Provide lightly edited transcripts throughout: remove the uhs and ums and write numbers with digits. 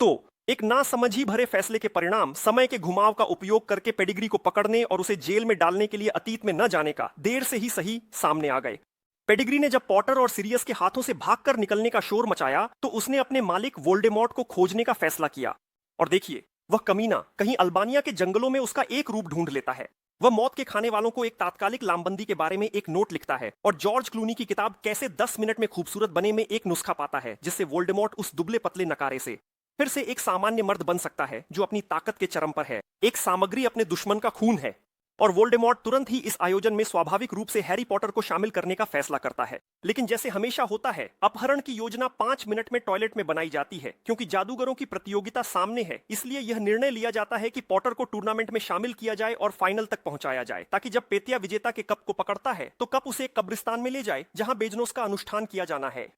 तो एक नासमझी भरे फैसले के परिणाम समय के घुमाव का उपयोग करके पेडिग्री को पकड़ने और उसे जेल में डालने के लिए अतीत में न जाने का देर से ही सही सामने आ गए। पेडिग्री ने जब पॉटर और सीरियस के हाथों से भागकर निकलने का शोर मचाया तो उसने अपने मालिक वोल्डेमॉर्ट को खोजने का फैसला किया। और देखिए, वह कमीना कहीं अल्बानिया के जंगलों में उसका एक रूप ढूंढ लेता है। वह मौत के खाने वालों को एक तात्कालिक लामबंदी के बारे में एक नोट लिखता है और जॉर्ज क्लूनी की किताब कैसे 10 मिनट में खूबसूरत बने में एक नुस्खा पाता है जिससे वोल्डेमॉर्ट उस दुबले पतले नकारे से फिर से एक सामान्य मर्द बन सकता है जो अपनी ताकत के चरम पर है। एक सामग्री अपने दुश्मन का खून है। और वोल्डेमॉर्ट तुरंत ही इस आयोजन में स्वाभाविक रूप से हैरी पॉटर को शामिल करने का फैसला करता है। लेकिन जैसे हमेशा होता है, अपहरण की योजना 5 मिनट में टॉयलेट में बनाई जाती है। क्योंकि जादूगरों की प्रतियोगिता सामने है, इसलिए यह निर्णय लिया जाता है कि पॉटर को टूर्नामेंट में शामिल किया जाए और फाइनल तक पहुंचाया जाए, ताकि जब पेतिया विजेता के कप को पकड़ता है तो कप उसे एक कब्रिस्तान में ले जाए जहां बेजनोस का अनुष्ठान किया जाना है।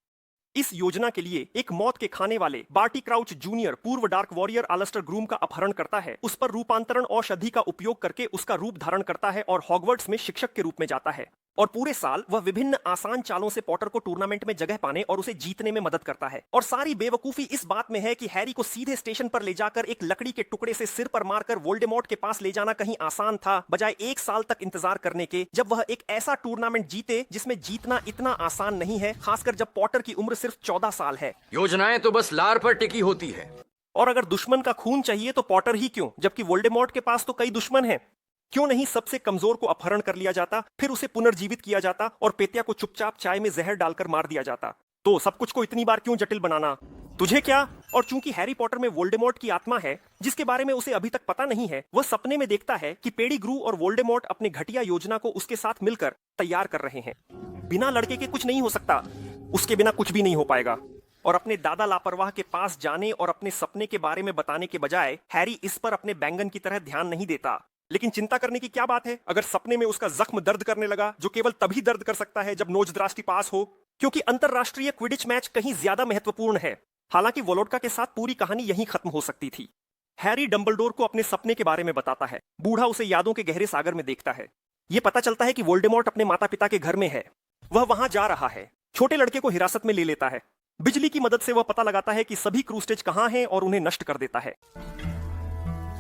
इस योजना के लिए एक मौत के खाने वाले बार्टी क्राउच जूनियर पूर्व डार्क वॉरियर आलस्टर ग्रूम का अपहरण करता है, उस पर रूपांतरण औषधि का उपयोग करके उसका रूप धारण करता है और हॉगवर्ट्स में शिक्षक के रूप में जाता है। और पूरे साल वह विभिन्न आसान चालों से पॉटर को टूर्नामेंट में जगह पाने और उसे जीतने में मदद करता है। और सारी बेवकूफी इस बात में है कि हैरी को सीधे स्टेशन पर ले जाकर एक लकड़ी के टुकड़े से सिर पर मारकर वोल्डेमॉर्ट के पास ले जाना कहीं आसान था, बजाय 1 साल तक इंतजार करने के जब वह एक ऐसा टूर्नामेंट जीते जिसमें जीतना इतना आसान नहीं है, खासकर जब पॉटर की उम्र सिर्फ 14 साल है। योजनाएं तो बस लार पर टिकी होती है। और अगर दुश्मन का खून चाहिए तो पॉटर ही क्यों, जबकि वोल्डेमॉर्ट के पास तो कई दुश्मन हैं। क्यों नहीं सबसे कमजोर को अपहरण कर लिया जाता, फिर उसे पुनर्जीवित किया जाता और पेतिया को चुपचाप चाय में जहर डालकर मार दिया जाता। तो सब कुछ को इतनी बार क्यों जटिल बनाना? तुझे क्या? और चूंकि हैरी पॉटर में वोल्डेमॉर्ट की आत्मा है जिसके बारे में उसे अभी तक पता नहीं है, वह सपने में देखता है कि पेडिग्रू और वोल्डेमॉर्ट अपने घटिया योजना को उसके साथ मिलकर तैयार कर रहे हैं। बिना लड़के के कुछ नहीं हो सकता, उसके बिना कुछ भी नहीं हो पाएगा। और अपने दादा लापरवाह के पास जाने और अपने सपने के बारे में बताने के बजाय हैरी इस पर अपने बैंगन की तरह ध्यान नहीं देता। लेकिन चिंता करने की क्या बात है अगर सपने में उसका जख्म दर्द करने लगा, जो केवल तभी दर्द कर सकता है जब नोजद्राष्टि पास हो, क्योंकि अंतरराष्ट्रीय क्विडिच मैच कहीं ज्यादा महत्वपूर्ण है। हालांकि वोलोडका के साथ पूरी कहानी यहीं खत्म हो सकती थी। हैरी डंबलडोर को अपने सपने के बारे में बताता है। बूढ़ा उसे यादों के गहरे सागर में देखता है। यह पता चलता है कि वोल्डेमॉर्ट अपने माता पिता के घर में है। वह वहां जा रहा है, छोटे लड़के को हिरासत में ले लेता है। बिजली की मदद से वह पता लगाता है कि सभी क्रूस्टेज कहां हैं और उन्हें नष्ट कर देता है।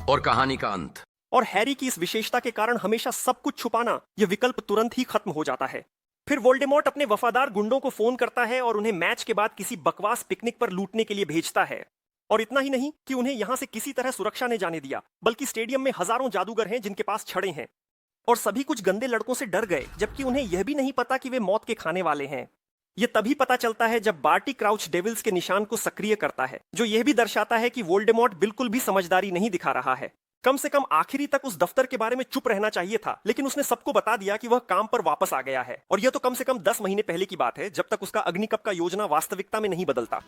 और कहानी का अंत। और हैरी की इस विशेषता के कारण हमेशा सब कुछ छुपाना, यह विकल्प तुरंत ही खत्म हो जाता है। फिर वोल्डेमॉर्ट अपने वफादार गुंडों को फोन करता है और उन्हें मैच के बाद किसी बकवास पिकनिक पर लूटने के लिए भेजता है। और इतना ही नहीं कि उन्हें यहां से किसी तरह सुरक्षा ने जाने दिया, बल्कि स्टेडियम में हजारों जादूगर हैं जिनके पास छड़े हैं। और सभी कुछ गंदे लड़कों से डर गए, जबकि उन्हें यह भी नहीं पता कि वे मौत के खाने वाले हैं। यह तभी पता चलता है जब बार्टी क्राउच डेविल्स के निशान को सक्रिय करता है, जो यह भी दर्शाता है कि वोल्डेमॉर्ट बिल्कुल भी समझदारी नहीं दिखा रहा है। कम से कम आखिरी तक उस दफ्तर के बारे में चुप रहना चाहिए था, लेकिन उसने सबको बता दिया कि वह काम पर वापस आ गया है। और यह तो कम से कम 10 महीने पहले की बात है, जब तक उसका अग्निकप का योजना वास्तविकता में नहीं बदलता।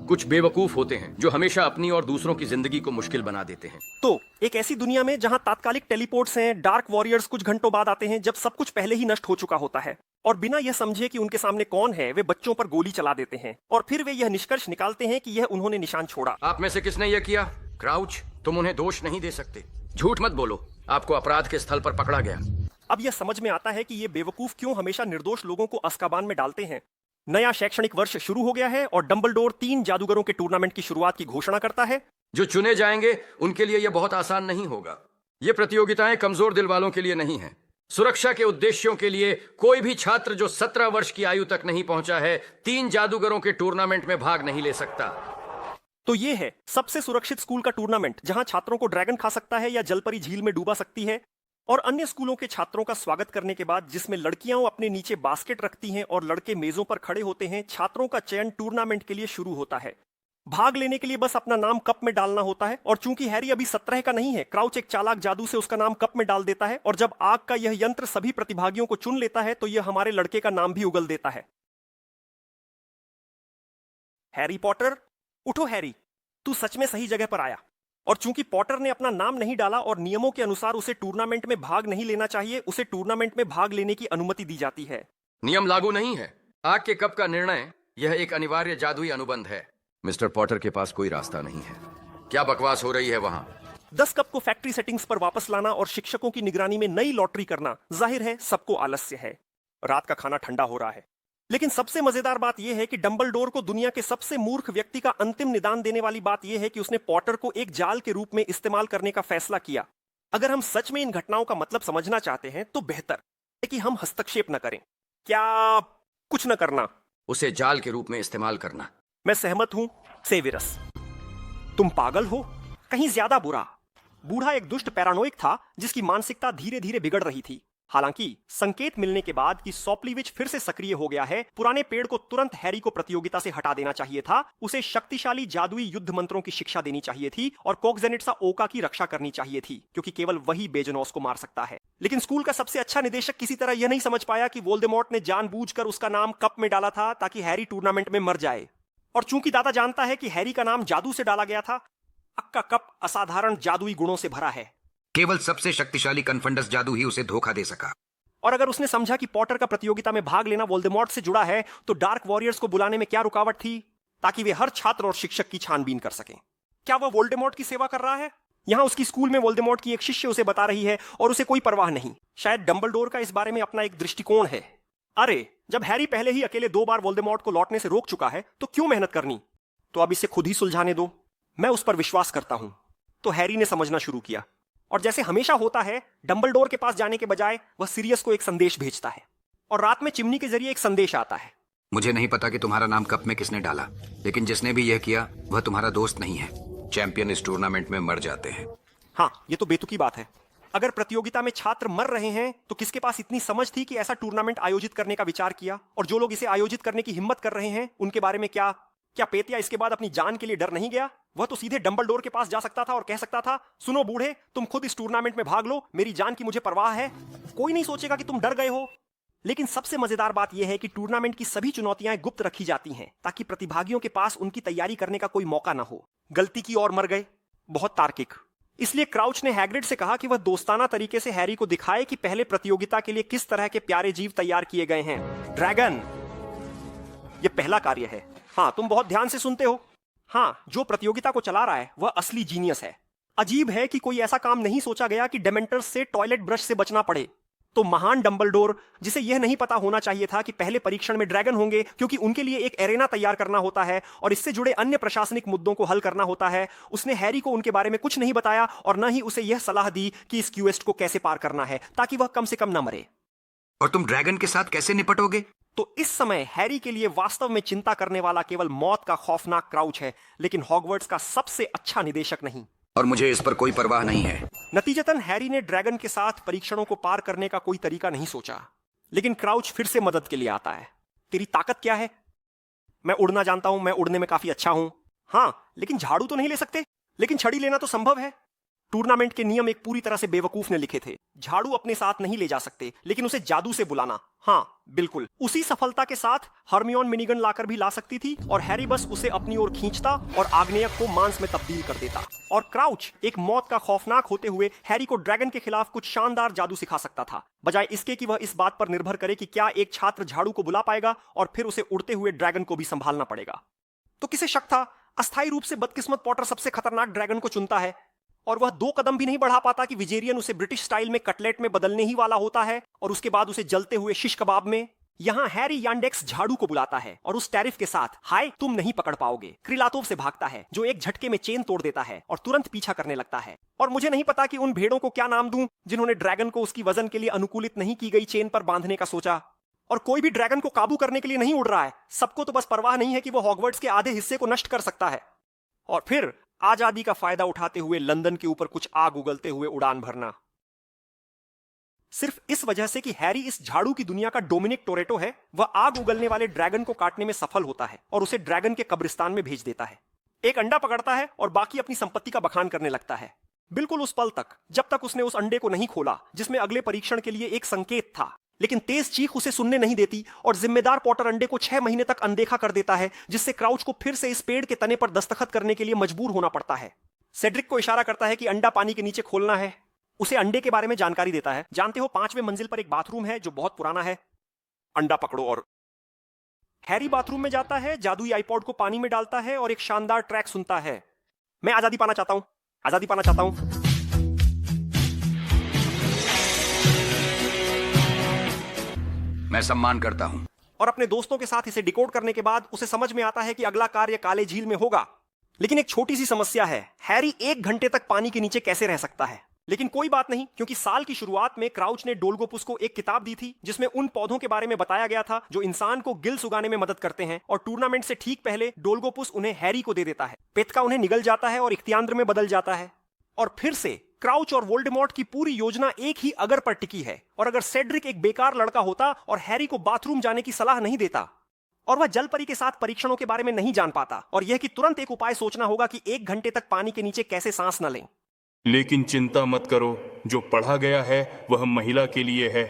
कुछ बेवकूफ होते हैं जो हमेशा अपनी और दूसरों की जिंदगी को मुश्किल बना देते हैं। तो एक ऐसी दुनिया में जहां तात्कालिक टेलीपोर्ट्स हैं, डार्क वॉरियर्स कुछ घंटों बाद आते हैं जब सब कुछ पहले ही नष्ट हो चुका होता है, और बिना यह समझे कि उनके सामने कौन है, वे बच्चों पर गोली चला देते हैं। और फिर वे यह निष्कर्ष निकालते हैं कि यह उन्होंने निशान छोड़ा। आप में से किसने यह किया? क्राउच, तुम उन्हें दोष नहीं दे सकते। झूठ मत बोलो, आपको अपराध के स्थल पर पकड़ा गया। अब यह समझ में आता है कि ये बेवकूफ क्यों हमेशा निर्दोष लोगों को अस्काबान में डालते हैं। नया शैक्षणिक वर्ष शुरू हो गया है और डंबलडोर 3 जादूगरों के टूर्नामेंट की शुरुआत की घोषणा करता है। जो चुने जाएंगे उनके लिए यह बहुत आसान नहीं होगा। ये प्रतियोगिताएं कमजोर दिल वालों के लिए नहीं है। सुरक्षा के उद्देश्यों के लिए कोई भी छात्र जो 17 वर्ष की आयु तक नहीं पहुंचा है 3 जादूगरों के टूर्नामेंट में भाग नहीं ले सकता। तो ये है सबसे सुरक्षित स्कूल का टूर्नामेंट, जहां छात्रों को ड्रैगन खा सकता है या जलपरी झील में डूबा सकती है। और अन्य स्कूलों के छात्रों का स्वागत करने के बाद, जिसमें लड़कियां अपने नीचे बास्केट रखती हैं और लड़के मेजों पर खड़े होते हैं, छात्रों का चयन टूर्नामेंट के लिए शुरू होता है। भाग लेने के लिए बस अपना नाम कप में डालना होता है। और चूंकि हैरी अभी 17 का नहीं है, क्राउच एक चालाक जादू से उसका नाम कप में डाल देता है। और जब आग का यह यंत्र सभी प्रतिभागियों को चुन लेता है तो यह हमारे लड़के का नाम भी उगल देता है। हैरी पॉटर, उठो हैरी, तू सच में सही जगह पर आया। और चूंकि पॉटर ने अपना नाम नहीं डाला और नियमों के अनुसार उसे टूर्नामेंट में भाग नहीं लेना चाहिए, उसे टूर्नामेंट में भाग लेने की अनुमति दी जाती है। नियम लागू नहीं है। आग के कप का निर्णय यह एक अनिवार्य जादुई अनुबंध है। मिस्टर पॉटर के पास कोई रास्ता नहीं है। क्या बकवास हो रही है वहां? 10 कप को फैक्ट्री सेटिंग्स पर वापस लाना और शिक्षकों की निगरानी में नई लॉटरी करना, जाहिर है सबको आलस्य है। रात का खाना ठंडा हो रहा है, लेकिन सबसे मजेदार बात यह है कि डंबलडोर को दुनिया के सबसे मूर्ख व्यक्ति का अंतिम निदान देने वाली बात यह है कि उसने पॉटर को एक जाल के रूप में इस्तेमाल करने का फैसला किया। अगर हम सच में इन घटनाओं का मतलब समझना चाहते हैं तो बेहतर है कि हम हस्तक्षेप न करें। क्या कुछ न करना? उसे जाल के रूप में इस्तेमाल करना। मैं सहमत हूं सेविरस। तुम पागल हो, कहीं ज्यादा बुरा। बूढ़ा एक दुष्ट पैरानोइक था जिसकी मानसिकता धीरे धीरे बिगड़ रही थी। हालांकि संकेत मिलने के बाद कि सोप्लीविच फिर से सक्रिय हो गया है, पुराने पेड़ को तुरंत हैरी को प्रतियोगिता से हटा देना चाहिए था। उसे शक्तिशाली जादुई युद्ध मंत्रों की शिक्षा देनी चाहिए थी और कोक्जेनिट्सा ओका की रक्षा करनी चाहिए थी, क्योंकि केवल वही बेजनोस को मार सकता है। लेकिन स्कूल का सबसे अच्छा निदेशक किसी तरह यह नहीं समझ पाया कि वोल्डेमॉर्ट ने जानबूझकर उसका नाम कप में डाला था ताकि हैरी टूर्नामेंट में मर जाए। और चूंकि दादा जानता है कि हैरी का नाम जादू से डाला गया था, अक्का कप असाधारण जादुई गुणों से भरा है। केवल सबसे शक्तिशाली कन्फंडस जादू ही उसे धोखा दे सका। और अगर उसने समझा कि पॉटर का प्रतियोगिता में भाग लेना वोल्डेमॉर्ट से जुड़ा है, तो डार्क वॉरियर्स को बुलाने में क्या रुकावट थी ताकि वे हर छात्र और शिक्षक की छानबीन कर सकें? क्या वह वोल्डेमॉर्ट की सेवा कर रहा है? यहां उसकी स्कूल में वोल्डेमॉर्ट की एक शिष्य उसे बता रही है और उसे कोई परवाह नहीं। शायद डंबलडोर का इस बारे में अपना एक दृष्टिकोण है। अरे, जब हैरी पहले ही अकेले 2 बार वोल्डेमॉर्ट को लौटने से रोक चुका है तो क्यों मेहनत करनी? तो अब इसे खुद ही सुलझाने दो, मैं उस पर विश्वास करता हूं। तो हैरी ने समझना शुरू किया और जैसे हमेशा होता है, डंबलडोर के पास जाने के बजाय वह सीरियस को एक संदेश भेजता है और रात में चिमनी के जरिए एक संदेश आता है। मुझे नहीं पता कि तुम्हारा नाम कप में किसने डाला, लेकिन जिसने भी यह किया वह तुम्हारा दोस्त नहीं है। चैंपियन इस टूर्नामेंट में मर जाते हैं। हाँ, ये तो बेतुकी बात है। अगर प्रतियोगिता में छात्र मर रहे हैं तो किसके पास इतनी समझ थी कि ऐसा टूर्नामेंट आयोजित करने का विचार किया? और जो लोग इसे आयोजित करने की हिम्मत कर रहे हैं उनके बारे में क्या? क्या पेतिया इसके बाद अपनी जान के लिए डर नहीं गया? वह तो सीधे डंबलडोर के पास जा सकता था और कह सकता था, सुनो बूढ़े, तुम खुद इस टूर्नामेंट में भाग लो, मेरी जान की मुझे परवाह है, कोई नहीं सोचेगा कि तुम डर गए हो। लेकिन सबसे मजेदार बात यह है कि टूर्नामेंट की सभी चुनौतियां गुप्त रखी जाती हैं ताकि प्रतिभागियों के पास उनकी तैयारी करने का कोई मौका न हो। गलती की और मर गए, बहुत तार्किक। इसलिए क्राउच ने हैग्रिड से कहा कि वह दोस्ताना तरीके से हैरी को दिखाए कि पहले प्रतियोगिता के लिए किस तरह के प्यारे जीव तैयार किए गए हैं। ड्रैगन, यह पहला कार्य है। हाँ, तुम बहुत ध्यान से सुनते हो। हाँ, जो प्रतियोगिता को चला रहा है वह असली जीनियस है। अजीब है कि कोई ऐसा काम नहीं सोचा गया कि डेमेंटर्स से टॉयलेट ब्रश से बचना पड़े। तो महान डंबलडोर, जिसे यह नहीं पता होना चाहिए था कि पहले परीक्षण में ड्रैगन होंगे, क्योंकि उनके लिए एक एरेना तैयार करना होता है और इससे जुड़े अन्य प्रशासनिक मुद्दों को हल करना होता है, उसने हैरी को उनके बारे में कुछ नहीं बताया और न ही उसे यह सलाह दी कि इस क्वेस्ट को कैसे पार करना है ताकि वह कम से कम न मरे। और तुम ड्रैगन के साथ कैसे निपटोगे? तो इस समय हैरी के लिए वास्तव में चिंता करने वाला केवल मौत का खौफनाक क्राउच है, लेकिन हॉगवर्ट्स का सबसे अच्छा निदेशक नहीं। और मुझे इस पर कोई परवाह नहीं है। नतीजतन हैरी ने ड्रैगन के साथ परीक्षणों को पार करने का कोई तरीका नहीं सोचा। लेकिन क्राउच फिर से मदद के लिए आता है। तेरी ताकत क्या है? मैं उड़ना जानता हूं, मैं उड़ने में काफी अच्छा हूं। हाँ, लेकिन झाड़ू तो नहीं ले सकते। लेकिन छड़ी लेना तो संभव है। टूर्नामेंट के नियम एक पूरी तरह से बेवकूफ ने लिखे थे। झाड़ू अपने साथ नहीं ले जा सकते, लेकिन उसे जादू से बुलाना, हाँ बिल्कुल। उसी सफलता के साथ हरमियोन मिनिगन लाकर भी ला सकती थी और हैरी बस उसे अपनी ओर खींचता और आग्नेयक को मांस में तब्दील कर देता। और क्राउच एक मौत का खौफनाक होते हुए हैरी को ड्रैगन के खिलाफ कुछ शानदार जादू सिखा सकता था, बजाय इसके कि वह इस बात पर निर्भर करे कि क्या एक छात्र झाड़ू को बुला पाएगा और फिर उसे उड़ते हुए ड्रैगन को भी संभालना पड़ेगा। तो किसे शक था, अस्थायी रूप से बदकिस्मत पॉटर सबसे खतरनाक ड्रैगन को चुनता है और वह 2 कदम भी नहीं बढ़ा पाता कि विजेरियन उसे ब्रिटिश स्टाइल में कटलेट में बदलने ही वाला होता है और उसके बाद उसे जलते हुए शिश कबाब में। यहाँ हैरी यांडेक्स झाड़ू को बुलाता है और उस टैरिफ के साथ, हाय तुम नहीं पकड़ पाओगे, क्रिलातोव से भागता है, जो एक झटके में चेन तोड़ देता है और तुरंत पीछा करने लगता है। और मुझे नहीं पता कि उन भेड़ों को क्या नाम दूं जिन्होंने ड्रैगन को उसकी वजन के लिए अनुकूलित नहीं की गई चेन पर बांधने का सोचा। और कोई भी ड्रैगन को काबू करने के लिए नहीं उड़ रहा है। सबको तो बस परवाह नहीं है कि वो हॉगवर्ट्स के आधे हिस्से को नष्ट कर सकता है। और फिर आजादी का फायदा उठाते हुए लंदन के ऊपर कुछ आग उगलते हुए उड़ान भरना, सिर्फ इस वजह से कि हैरी इस झाड़ू की दुनिया का डोमिनिक टोरेटो है। वह आग उगलने वाले ड्रैगन को काटने में सफल होता है और उसे ड्रैगन के कब्रिस्तान में भेज देता है। एक अंडा पकड़ता है और बाकी अपनी संपत्ति का बखान करने लगता है, बिल्कुल उस पल तक जब तक उसने उस अंडे को नहीं खोला जिसमें अगले परीक्षण के लिए एक संकेत था। लेकिन तेज चीख उसे सुनने नहीं देती और जिम्मेदार पॉटर अंडे को 6 महीने तक अनदेखा कर देता है, जिससे क्राउच को फिर से इस पेड़ के तने पर दस्तखत करने के लिए मजबूर होना पड़ता है। सेड्रिक को इशारा करता है कि अंडा पानी के नीचे खोलना है। उसे अंडे के बारे में जानकारी देता है। जानते हो, 5वें मंजिल पर एक बाथरूम है जो बहुत पुराना है। अंडा पकड़ो। और हैरी बाथरूम में जाता है, जादुई आईपॉड को पानी में डालता है और एक शानदार ट्रैक सुनता है। मैं आजादी पाना चाहता हूं, आजादी पाना चाहता हूं। मैं सम्मान करता हूं। और अपने दोस्तों के साथ इसे डिकोड करने के बाद उसे समझ में आता है कि अगला कार्य काले झील में होगा। लेकिन एक छोटी सी समस्या है, हैरी 1 घंटे तक पानी के नीचे कैसे रह सकता है। लेकिन कोई बात नहीं, क्योंकि साल की शुरुआत में क्राउच ने डोल्गोपुस को एक किताब दी थी जिसमें उन पौधों के बारे में बताया गया था जो इंसान को गिल्स उगाने में मदद करते हैं, और टूर्नामेंट से ठीक पहले डोल्गोपुस उन्हें हैरी को दे देता है। पेतका उन्हें निगल जाता है और इख्तियांद्र में बदल जाता है। और फिर से क्राउच और वोल्डेमॉर्ट की पूरी योजना एक ही अगर पर टिकी है, और अगर सेड्रिक एक बेकार लड़का होता और हैरी को बाथरूम जाने की सलाह नहीं देता, और वह जलपरी के साथ परीक्षणों के बारे में नहीं जान पाता, और यह कि तुरंत एक उपाय सोचना होगा कि 1 घंटे तक पानी के नीचे कैसे सांस न लें। लेकिन चिंता मत करो, जो पढ़ा गया है वह महिला के लिए है।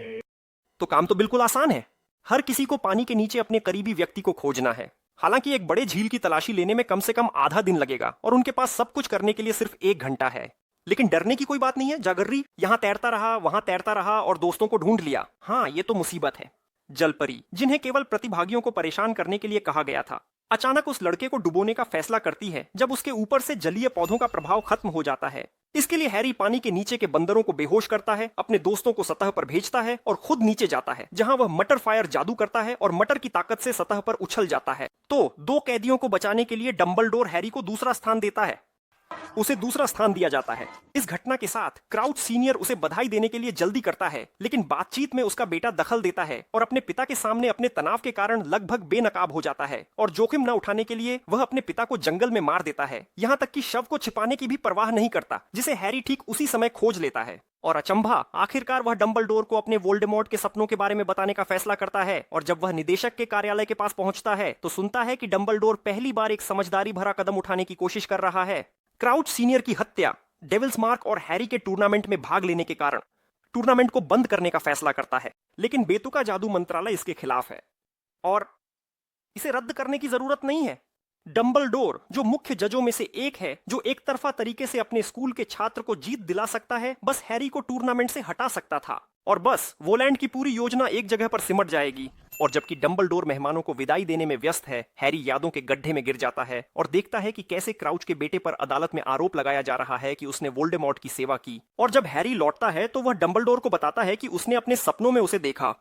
तो काम तो बिल्कुल आसान है। हर किसी को पानी के नीचे अपने करीबी व्यक्ति को खोजना है। हालांकि एक बड़े झील की तलाशी लेने में कम से कम आधा दिन लगेगा, और उनके पास सब कुछ करने के लिए सिर्फ 1 घंटा है। लेकिन डरने की कोई बात नहीं है। जागर्री यहां तैरता रहा, वहां तैरता रहा और दोस्तों को ढूंढ लिया। हाँ, ये तो मुसीबत है। जलपरी, जिन्हें केवल प्रतिभागियों को परेशान करने के लिए कहा गया था, अचानक उस लड़के को डुबोने का फैसला करती है जब उसके ऊपर से जलीय पौधों का प्रभाव खत्म हो जाता है। इसके लिए हैरी पानी के नीचे के बंदरों को बेहोश करता है, अपने दोस्तों को सतह पर भेजता है और खुद नीचे जाता है, जहां वह मटर फायर जादू करता है और मटर की ताकत से सतह पर उछल जाता है। तो 2 कैदियों को बचाने के लिए डंबलडोर हैरी को दूसरा स्थान देता है। उसे दूसरा स्थान दिया जाता है। इस घटना के साथ क्राउच सीनियर उसे बधाई देने के लिए जल्दी करता है, लेकिन बातचीत में उसका बेटा दखल देता है और अपने पिता के सामने अपने तनाव के कारण लगभग बेनकाब हो जाता है, और जोखिम न उठाने के लिए वह अपने पिता को जंगल में मार देता है, यहाँ तक कि शव को छिपाने की भी परवाह नहीं करता, जिसे हैरी ठीक उसी समय खोज लेता है। और अचंभा, आखिरकार वह डंबलडोर को अपने वोल्डेमॉर्ट के सपनों के बारे में बताने का फैसला करता है, और जब वह निदेशक के कार्यालय के पास पहुंचता है तो सुनता है कि डंबलडोर पहली बार एक समझदारी भरा कदम उठाने की कोशिश कर रहा है। क्राउच सीनियर की हत्या डेविल्स मार्क और हैरी के टूर्नामेंट में भाग लेने के कारण टूर्नामेंट को बंद करने का फैसला करता है, लेकिन बेतुका जादू मंत्रालय इसके खिलाफ है और इसे रद्द करने की जरूरत नहीं है। डंबलडोर, जो मुख्य जजों में से एक है, जो एक तरफा तरीके से अपने स्कूल के छात्र को जीत दिला सकता है, बस हैरी को टूर्नामेंट से हटा सकता था, और बस वोलैंड की पूरी योजना एक जगह पर सिमट जाएगी। और जबकि डंबलडोर मेहमानों को विदाई देने में व्यस्त है, हैरी यादों के गड्ढे में गिर जाता है और देखता है कि कैसे क्राउच के बेटे पर अदालत में आरोप लगाया जा रहा है कि उसने वोल्डेमॉर्ट की सेवा की। और जब हैरी लौटता है तो वह डंबलडोर को बताता है कि उसने अपने सपनों में उसे देखा।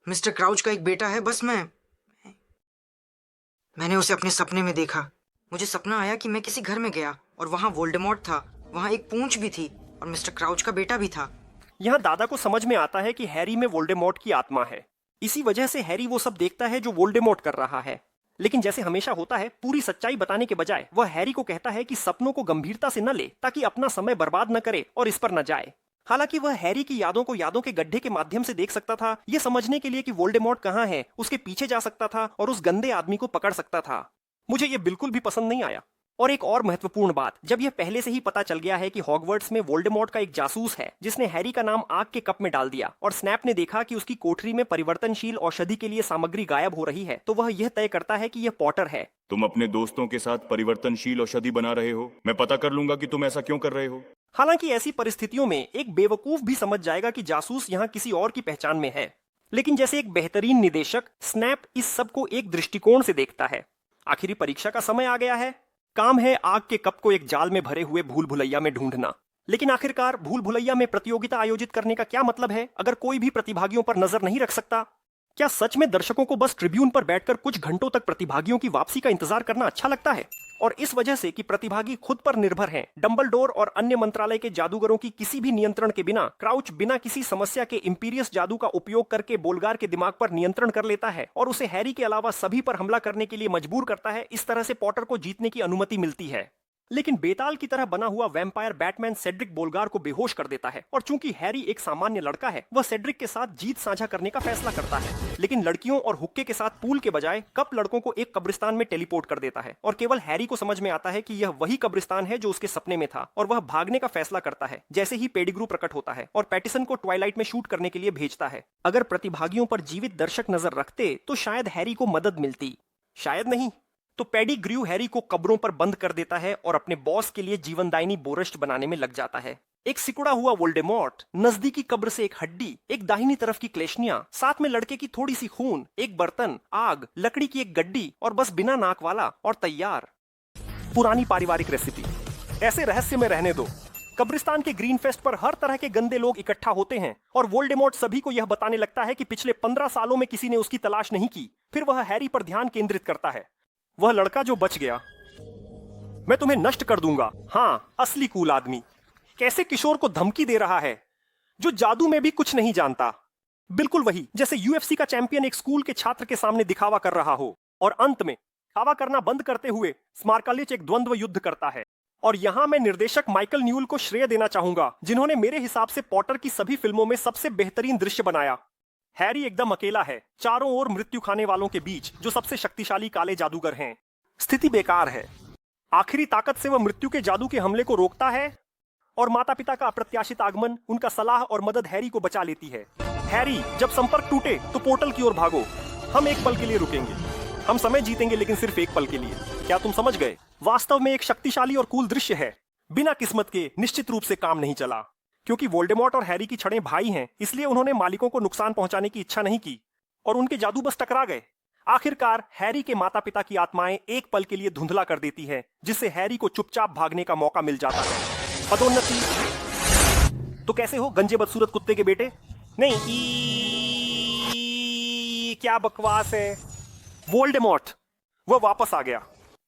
मिस्टर क्राउच का एक बेटा है, बस मैंने उसे अपने सपने में देखा। मुझे सपना आया कि मैं किसी घर में गया और वहाँ वोल्डेमॉर्ट था, वहाँ एक पूंछ भी थी और मिस्टर क्राउच का बेटा भी था। यहाँ दादा को समझ में आता है कि हैरी में वोल्डेमॉर्ट की आत्मा है। इसी वजह से हैरी वो सब देखता है जो वोल्डेमॉर्ट कर रहा है। लेकिन जैसे हमेशा होता है, पूरी सच्चाई बताने के बजाय वह हैरी को कहता है कि सपनों को गंभीरता से न ले, ताकि अपना समय बर्बाद न करे और इस पर न जाए। हालांकि वह हैरी की यादों को यादों के गड्ढे के माध्यम से देख सकता था, ये समझने के लिए कि वोल्डेमॉर्ट कहाँ है, उसके पीछे जा सकता था और उस गंदे आदमी को पकड़ सकता था। मुझे ये बिल्कुल भी पसंद नहीं आया। और एक और महत्वपूर्ण बात, जब यह पहले से ही पता चल गया है कि हॉगवर्ट्स में वोल्डेमॉर्ट का एक जासूस है जिसने हैरी का नाम आग के कप में डाल दिया, और स्नैप ने देखा कि उसकी कोठरी में परिवर्तनशील औषधि के लिए सामग्री गायब हो रही है, तो वह यह तय करता है कि यह पॉटर है। तुम अपने दोस्तों के साथ परिवर्तनशील औषधि बना रहे हो, मैं पता कर लूंगा कि तुम ऐसा क्यों कर रहे हो। हालांकि ऐसी परिस्थितियों में एक बेवकूफ भी समझ जाएगा कि जासूस यहाँ किसी और की पहचान में है, लेकिन जैसे एक बेहतरीन निदेशक, स्नैप इस सब को एक दृष्टिकोण से देखता है। आखिरी परीक्षा का समय आ गया है। काम है आग के कप को एक जाल में भरे हुए भूल भुलैया में ढूंढना। लेकिन आखिरकार भूल भुलैया में प्रतियोगिता आयोजित करने का क्या मतलब है अगर कोई भी प्रतिभागियों पर नजर नहीं रख सकता? क्या सच में दर्शकों को बस ट्रिब्यून पर बैठकर कुछ घंटों तक प्रतिभागियों की वापसी का इंतजार करना अच्छा लगता है? और इस वजह से कि प्रतिभागी खुद पर निर्भर हैं, डंबलडोर और अन्य मंत्रालय के जादूगरों की किसी भी नियंत्रण के बिना क्राउच बिना किसी समस्या के इंपीरियस जादू का उपयोग करके बोलगार के दिमाग पर नियंत्रण कर लेता है और उसे हैरी के अलावा सभी पर हमला करने के लिए मजबूर करता है। इस तरह से पॉटर को जीतने की अनुमति मिलती है। लेकिन बेताल की तरह बना हुआ वैम्पायर बैटमैन सेड्रिक बोलगार को बेहोश कर देता है, और चूंकि हैरी एक सामान्य लड़का है, वह सेड्रिक के साथ जीत साझा करने का फैसला करता है। लेकिन लड़कियों और हुक्के के साथ पूल के बजाय कप लड़कों को एक कब्रिस्तान में टेलीपोर्ट कर देता है, और केवल हैरी को समझ में आता है कि यह वही कब्रिस्तान है जो उसके सपने में था, और वह भागने का फैसला करता है जैसे ही पेडिग्रू प्रकट होता है और पैटिसन को ट्वाइलाइट में शूट करने के लिए भेजता है। अगर प्रतिभागियों पर जीवित दर्शक नजर रखते तो शायद हैरी को मदद मिलती, शायद नहीं। तो पेडिग्रू हैरी को कब्रों पर बंद कर देता है और अपने बॉस के लिए जीवनदायिनी बोरश्ट बनाने में लग जाता है। एक सिकुड़ा हुआ वोल्डेमॉर्ट, नजदीकी कब्र से एक हड्डी, एक दाहिनी तरफ की क्लेशनिया, साथ में लड़के की थोड़ी सी खून, एक बर्तन, आग, लकड़ी की एक गड्डी और बस बिना नाक वाला, और तैयार। पुरानी पारिवारिक रेसिपी। ऐसे रहस्य में रहने दो। कब्रिस्तान के ग्रीन फेस्ट पर हर तरह के गंदे लोग इकट्ठा होते हैं और वोल्डेमॉर्ट सभी को यह बताने लगता है कि पिछले 15 सालों में किसी ने उसकी तलाश नहीं की। फिर वह हैरी पर ध्यान केंद्रित करता है। वह लड़का जो बच गया, मैं तुम्हें नष्ट कर दूंगा। हाँ, असली कूल आदमी कैसे किशोर को धमकी दे रहा है जो जादू में भी कुछ नहीं जानता। बिल्कुल वही जैसे यूएफसी का चैंपियन एक स्कूल के छात्र के सामने दिखावा कर रहा हो और अंत में दिखावा करना बंद करते हुए स्मार्कालिच एक द्वंद्व युद्ध करता है। और यहां मैं निर्देशक माइकल न्यूल को श्रेय देना चाहूंगा, जिन्होंने मेरे हिसाब से पॉटर की सभी फिल्मों में सबसे बेहतरीन दृश्य बनाया। हैरी एकदम अकेला है चारों ओर मृत्यु खाने वालों के बीच, जो सबसे शक्तिशाली काले जादूगर हैं। स्थिति बेकार है। आखिरी ताकत से वह मृत्यु के जादू के हमले को रोकता है और माता पिता का अप्रत्याशित आगमन, उनका सलाह और मदद हैरी को बचा लेती है। हैरी, जब संपर्क टूटे तो पोर्टल की ओर भागो। हम एक पल के लिए रुकेंगे। हम समय जीतेंगे, लेकिन सिर्फ एक पल के लिए। क्या तुम समझ गए? वास्तव में एक शक्तिशाली और कूल दृश्य है। बिना किस्मत के निश्चित रूप से काम नहीं चला। क्योंकि वोल्डेमॉर्ट और हैरी की छड़ें भाई हैं, इसलिए उन्होंने मालिकों को नुकसान पहुंचाने की इच्छा नहीं की और उनके जादू बस टकरा गए। आखिरकार हैरी के माता पिता की आत्माएं एक पल के लिए धुंधला कर देती है, जिससे हैरी को चुपचाप भागने का मौका मिल जाता है। पदोन्नति। तो कैसे हो गंजे बदसूरत कुत्ते के बेटे? नहीं, क्या बकवास है। वोल्डेमॉर्ट, वह वापस आ गया।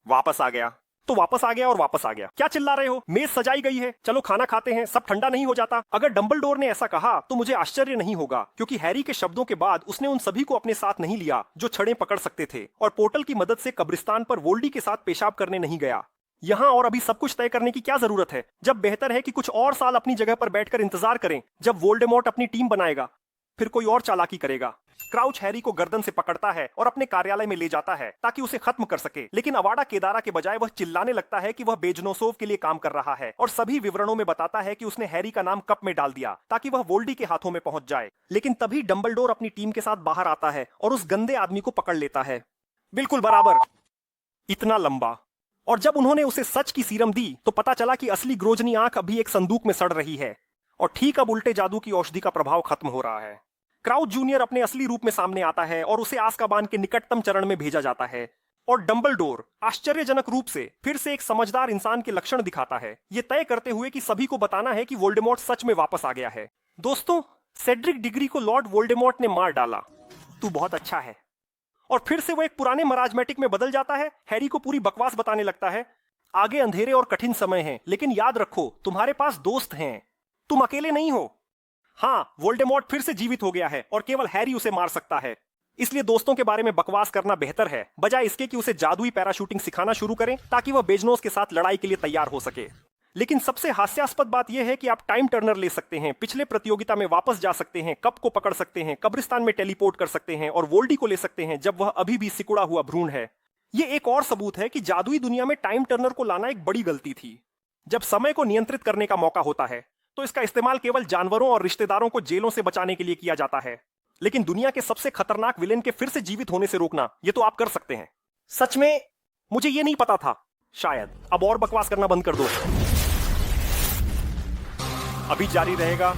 वापस आ गया तो वापस आ गया और वापस आ गया। क्या चिल्ला रहे हो? मेज सजाई गई है, चलो खाना खाते हैं, सब ठंडा नहीं हो जाता? अगर डंबलडोर ने ऐसा कहा तो मुझे आश्चर्य नहीं होगा, क्योंकि हैरी के शब्दों के बाद उसने उन सभी को अपने साथ नहीं लिया जो छड़ें पकड़ सकते थे, और पोर्टल की मदद से कब्रिस्तान पर वोल्डी के साथ पेशाब करने नहीं गया। यहाँ और अभी सब कुछ तय करने की क्या जरूरत है, जब बेहतर है कि कुछ और साल अपनी जगह पर बैठकर इंतजार करें। जब वोल्डेमॉर्ट अपनी टीम बनाएगा, फिर कोई और चालाकी करेगा। क्राउच हैरी को गर्दन से पकड़ता है और अपने कार्यालय में ले जाता है ताकि उसे खत्म कर सके, लेकिन अवाडा केदारा के बजाय वह चिल्लाने लगता है कि वह बेजनोसोव के लिए काम कर रहा है और सभी विवरणों में बताता है कि उसने हैरी का नाम कप में डाल दिया ताकि वह वोल्डी के हाथों में पहुंच जाए। लेकिन तभी डंबलडोर अपनी टीम के साथ बाहर आता है और उस गंदे आदमी को पकड़ लेता है। बिल्कुल बराबर, इतना लंबा। और जब उन्होंने उसे सच की सीरम दी तो पता चला कि असली ग्रोजनी आंख अभी एक संदूक में सड़ रही है और ठीक अब उल्टे जादू की औषधि का प्रभाव खत्म हो रहा है। क्राउच जूनियर अपने असली रूप में सामने आता है और उसे आज़्काबान के निकटतम चरण में भेजा जाता है। और डंबलडोर आश्चर्यजनक रूप से फिर से एक समझदार इंसान के लक्षण दिखाता है, ये तय करते हुए कि सभी को बताना है कि वोल्डेमॉर्ट सच में वापस आ गया है। दोस्तों, सेड्रिक डिग्री को लॉर्ड वोल्डेमॉर्ट ने मार डाला। तू बहुत अच्छा है। और फिर से वो एक पुराने मराजमेटिक में बदल जाता है। हैरी को पूरी बकवास बताने लगता है। आगे अंधेरे और कठिन समय हैं, लेकिन याद रखो तुम्हारे पास दोस्त हैं, तुम अकेले नहीं हो। हाँ, वोल्डेमॉर्ट फिर से जीवित हो गया है और केवल हैरी उसे मार सकता है। इसलिए दोस्तों के बारे में बकवास करना बेहतर है, बजाय इसके कि उसे जादुई पैराशूटिंग सिखाना शुरू करें ताकि वह बेजनोस के साथ लड़ाई के लिए तैयार हो सके। लेकिन सबसे हास्यास्पद बात यह है कि आप टाइम टर्नर ले सकते हैं, पिछले प्रतियोगिता में वापस जा सकते हैं, कप को पकड़ सकते हैं, कब्रिस्तान में टेलीपोर्ट कर सकते हैं और वोल्डी को ले सकते हैं जब वह अभी भी सिकुड़ा हुआ भ्रूण है। ये एक और सबूत है कि जादुई दुनिया में टाइम टर्नर को लाना एक बड़ी गलती थी। जब समय को नियंत्रित करने का मौका होता है तो इसका इस्तेमाल केवल जानवरों और रिश्तेदारों को जेलों से बचाने के लिए किया जाता है, लेकिन दुनिया के सबसे खतरनाक विलेन के फिर से जीवित होने से रोकना, ये तो आप कर सकते हैं। सच में मुझे ये नहीं पता था। शायद अब और बकवास करना बंद कर दो। अभी जारी रहेगा